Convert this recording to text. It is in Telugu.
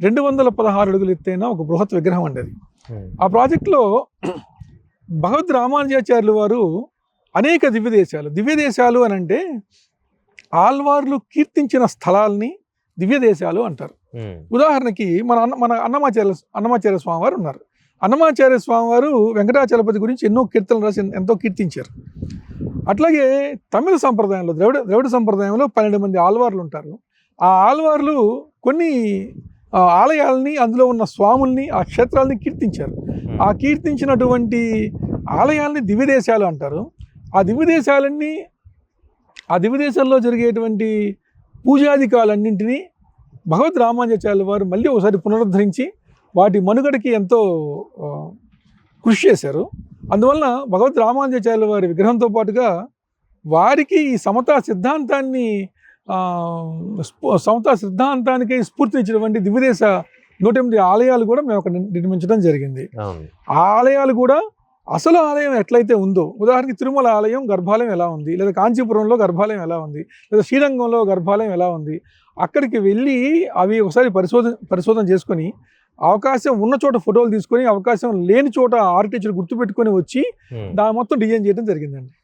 216 అడుగులు ఎత్తైన ఒక బృహత్ విగ్రహం అండి అది. ఆ ప్రాజెక్టులో భగవద్ రామానుజాచార్యులు వారు అనేక దివ్యదేశాలు అని అంటే ఆళ్వార్లు కీర్తించిన స్థలాల్ని దివ్యదేశాలు అంటారు. ఉదాహరణకి మన అన్నమాచార్య స్వామి వారు ఉన్నారు. అన్నమాచార్య స్వామి వారు వెంకటాచలపతి గురించి ఎన్నో కీర్తనలు రాసి ఎంతో కీర్తించారు. అట్లాగే తమిళ సంప్రదాయంలో ద్రవిడ సంప్రదాయంలో 12 మంది ఆళ్వార్లు ఉంటారు. ఆ ఆళ్వార్లు కొన్ని ఆలయాల్ని, అందులో ఉన్న స్వాముల్ని, ఆ క్షేత్రాలని కీర్తించారు. ఆ కీర్తించినటువంటి ఆలయాల్ని దివ్యదేశాలు అంటారు. ఆ దివ్యదేశాల్లో జరిగేటువంటి పూజాధికాలన్నింటినీ భగవద్ రామానుజాచార్యుల వారు మళ్ళీ ఒకసారి పునరుద్ధరించి వాటి మనుగడకి ఎంతో కృషి చేశారు. అందువలన భగవద్ రామానుజాచార్యుల వారి విగ్రహంతో పాటుగా వారికి ఈ సమతా సిద్ధాంతానికి స్ఫూర్తినిచ్చినటువంటి దివ్యదేశ 108 ఆలయాలు కూడా మేము అక్కడ నిర్మించడం జరిగింది. ఆ ఆలయాలు కూడా అసలు ఆలయం ఎట్లయితే ఉందో, ఉదాహరణకి తిరుమల ఆలయం గర్భాలయం ఎలా ఉంది, లేదా కాంచీపురంలో గర్భాలయం ఎలా ఉంది, లేదా శ్రీరంగంలో గర్భాలయం ఎలా ఉంది, అక్కడికి వెళ్ళి అవి ఒకసారి పరిశోధన చేసుకొని అవకాశం ఉన్న చోట ఫోటోలు తీసుకొని అవకాశం లేని చోట ఆర్కిటెక్చర్ గుర్తుపెట్టుకొని వచ్చి దాని మొత్తం డిజైన్ చేయడం జరిగిందండి.